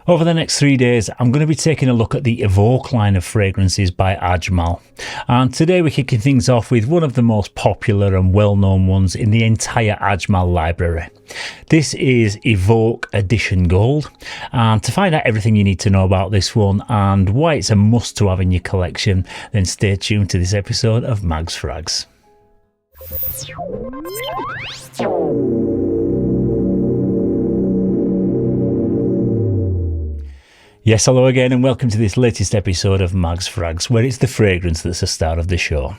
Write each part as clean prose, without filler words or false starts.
Over the next 3 days, I'm going to be taking a look at the Evoke line of fragrances by Ajmal. And today we're kicking things off with one of the most popular and well-known ones in the entire Ajmal library. This is Evoke Edition Gold. And to find out everything you need to know about this one and why it's a must to have in your collection, then stay tuned to this episode of Mags Frags. Yes, hello again and welcome to this latest episode of Mags Frags, where it's the fragrance that's the star of the show.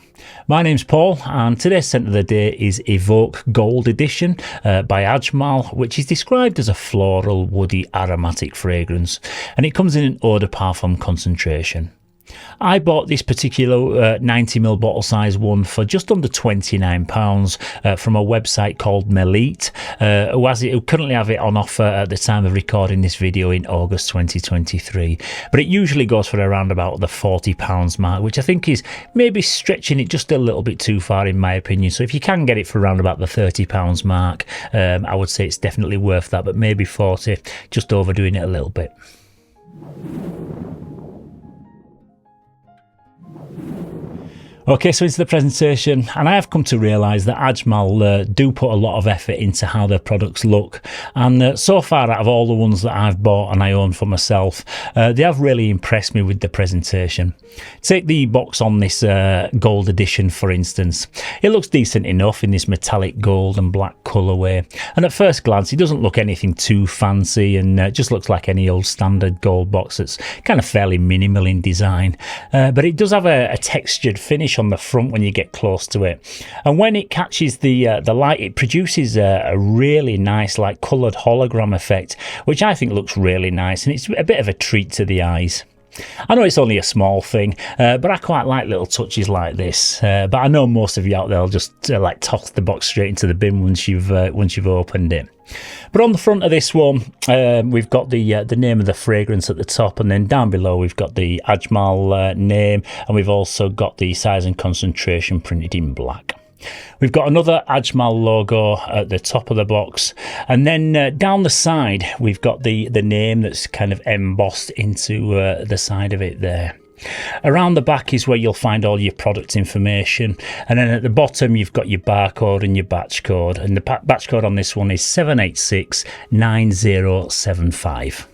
My name's Paul and today's scent of the day is Evoke Gold Edition by Ajmal, which is described as a floral, woody, aromatic fragrance, and it comes in an eau de parfum concentration. I bought this particular 90ml bottle size one for just under £29 from a website called Melite, who currently have it on offer at the time of recording this video in August 2023. But it usually goes for around about the £40 mark, which I think is maybe stretching it just a little bit too far in my opinion. So if you can get it for around about the £30 mark, I would say it's definitely worth that, but maybe 40, just overdoing it a little bit. Okay, so into the presentation, and I have come to realise that Ajmal do put a lot of effort into how their products look, and so far out of all the ones that I've bought and I own for myself, they have really impressed me with the presentation. Take the box on this gold edition for instance. It looks decent enough in this metallic gold and black colourway, and at first glance it doesn't look anything too fancy and just looks like any old standard gold box that's kind of fairly minimal in design, but it does have a textured finish on the front when you get close to it, and when it catches the light, it produces a really nice like coloured hologram effect, which I think looks really nice, and it's a bit of a treat to the eyes. I know it's only a small thing, but I quite like little touches like this. But I know most of you out there will just like toss the box straight into the bin once you've opened it. But on the front of this one, we've got the name of the fragrance at the top, and then down below we've got the Ajmal name, and we've also got the size and concentration printed in black. We've got another Ajmal logo at the top of the box, and then down the side we've got the name that's kind of embossed into the side of it there. Around the back is where you'll find all your product information, and then at the bottom you've got your barcode and your batch code, and the batch code on this one is 7869075.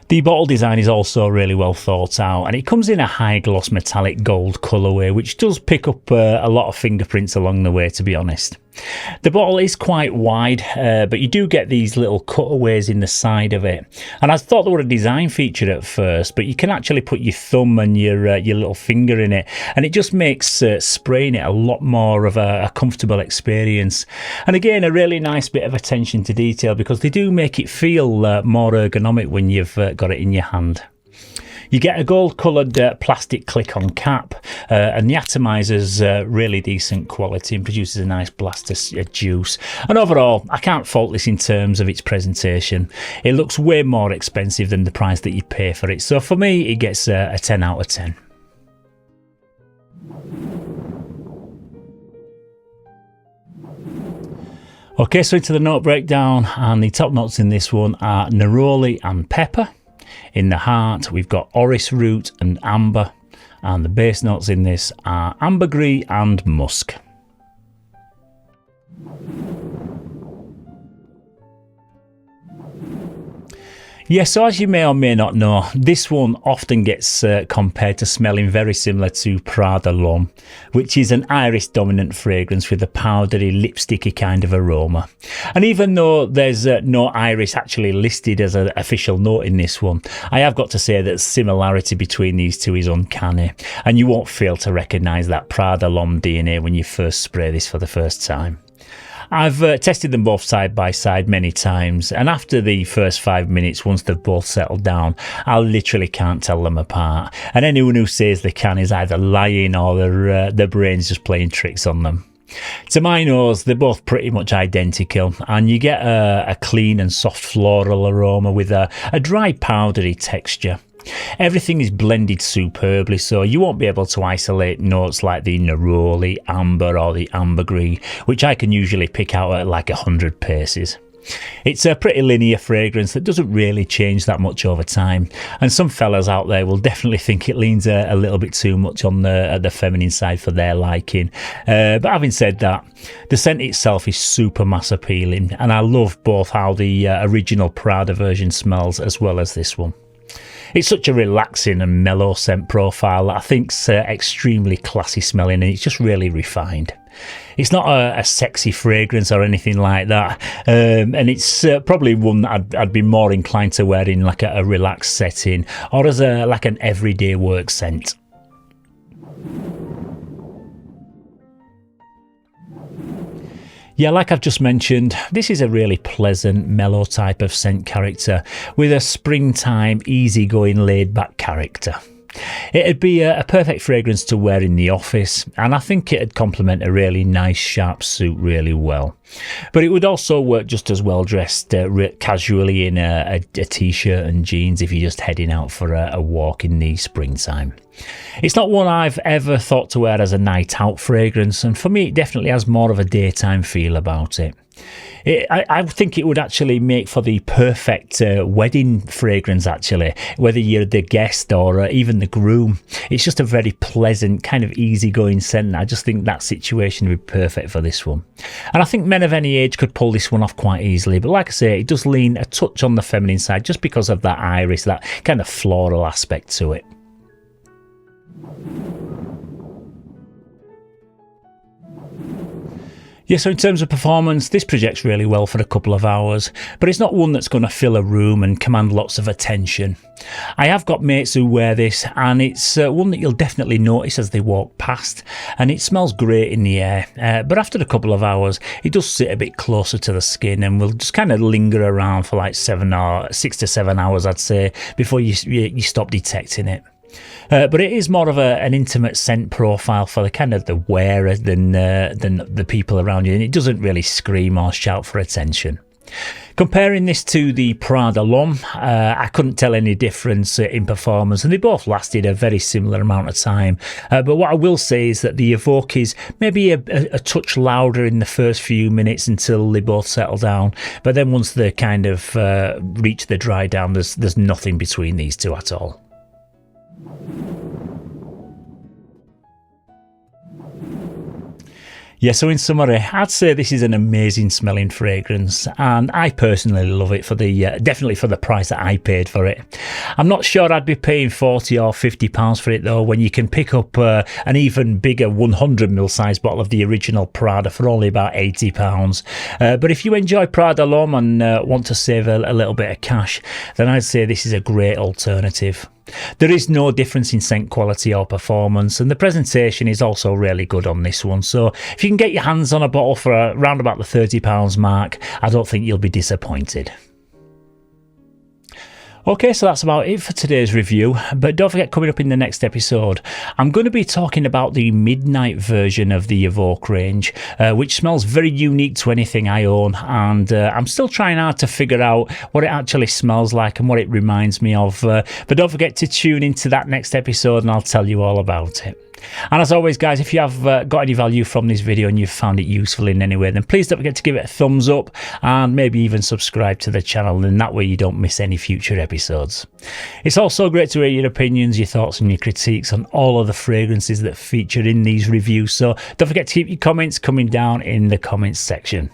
The bottle design is also really well thought out, and it comes in a high gloss metallic gold colourway, which does pick up a lot of fingerprints along the way, to be honest. The bottle is quite wide, but you do get these little cutaways in the side of it, and I thought they were a design feature at first, but you can actually put your thumb and your little finger in it, and it just makes spraying it a lot more of a comfortable experience. And again, a really nice bit of attention to detail, because they do make it feel more ergonomic when you've got it in your hand. You get a gold coloured plastic click-on cap, and the atomizer's really decent quality and produces a nice blast of juice. And overall, I can't fault this in terms of its presentation. It looks way more expensive than the price that you pay for it, so for me it gets a 10 out of 10. Okay, so into the note breakdown, and the top notes in this one are neroli and pepper. In the heart, we've got orris root and amber, and the base notes in this are ambergris and musk. Yes, so as you may or may not know, this one often gets compared to smelling very similar to Prada L'homme, which is an iris dominant fragrance with a powdery, lipsticky kind of aroma. And even though there's no iris actually listed as an official note in this one, I have got to say that the similarity between these two is uncanny, and you won't fail to recognise that Prada L'homme DNA when you first spray this for the first time. I've tested them both side by side many times, and after the first 5 minutes, once they've both settled down, I literally can't tell them apart. And anyone who says they can is either lying or their brain's just playing tricks on them. To my nose, they're both pretty much identical, and you get a clean and soft floral aroma with a dry powdery texture. Everything is blended superbly, so you won't be able to isolate notes like the neroli, amber or the ambergris, which I can usually pick out at like 100 paces. It's a pretty linear fragrance that doesn't really change that much over time, and some fellas out there will definitely think it leans a little bit too much on the feminine side for their liking. But having said that, the scent itself is super mass appealing, and I love both how the original Prada version smells as well as this one. It's such a relaxing and mellow scent profile that I think's extremely classy smelling, and it's just really refined. It's not a sexy fragrance or anything like that, and it's probably one that I'd be more inclined to wear in like a relaxed setting or as like an everyday work scent. Yeah, like I've just mentioned, this is a really pleasant, mellow type of scent character with a springtime, easygoing, laid-back character. It'd be a perfect fragrance to wear in the office, and I think it'd complement a really nice, sharp suit really well. But it would also work just as well dressed casually in a t-shirt and jeans if you're just heading out for a walk in the springtime. It's not one I've ever thought to wear as a night out fragrance, and for me it definitely has more of a daytime feel about it. I think it would actually make for the perfect wedding fragrance, actually, whether you're the guest or even the groom. It's just a very pleasant, kind of easygoing scent. I just think that situation would be perfect for this one. And I think men of any age could pull this one off quite easily. But like I say, it does lean a touch on the feminine side just because of that iris, that kind of floral aspect to it. Yeah, so in terms of performance, this projects really well for a couple of hours, but it's not one that's going to fill a room and command lots of attention. I have got mates who wear this, and it's one that you'll definitely notice as they walk past, and it smells great in the air, but after a couple of hours it does sit a bit closer to the skin and will just kind of linger around for like 6 to 7 hours, I'd say, before you stop detecting it. But it is more of an intimate scent profile for the kind of the wearer than the people around you, and it doesn't really scream or shout for attention. Comparing this to the Prada L'homme, I couldn't tell any difference in performance, and they both lasted a very similar amount of time. But what I will say is that the Evoke is maybe a touch louder in the first few minutes until they both settle down. But then once they kind of reach the dry down, there's nothing between these two at all. Yeah, so in summary, I'd say this is an amazing smelling fragrance, and I personally love it for the definitely for the price that I paid for it. I'm not sure I'd be paying £40 or £50 for it though, when you can pick up an even bigger 100ml size bottle of the original Prada for only about £80. But if you enjoy Prada L'homme and want to save a little bit of cash, then I'd say this is a great alternative. There is no difference in scent quality or performance, and the presentation is also really good on this one, so if you can get your hands on a bottle for around about the £30 mark, I don't think you'll be disappointed. Okay, so that's about it for today's review, but don't forget, coming up in the next episode, I'm going to be talking about the midnight version of the Evoke range, which smells very unique to anything I own, and I'm still trying hard to figure out what it actually smells like and what it reminds me of, but don't forget to tune into that next episode and I'll tell you all about it. And as always guys, if you have got any value from this video and you've found it useful in any way, then please don't forget to give it a thumbs up and maybe even subscribe to the channel, and that way you don't miss any future episodes. It's also great to hear your opinions, your thoughts and your critiques on all of the fragrances that feature in these reviews, so don't forget to keep your comments coming down in the comments section.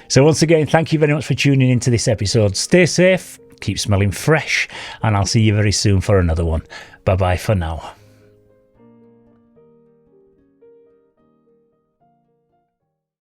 So once again, thank you very much for tuning into this episode. Stay safe, keep smelling fresh, and I'll see you very soon for another one. Bye bye for now.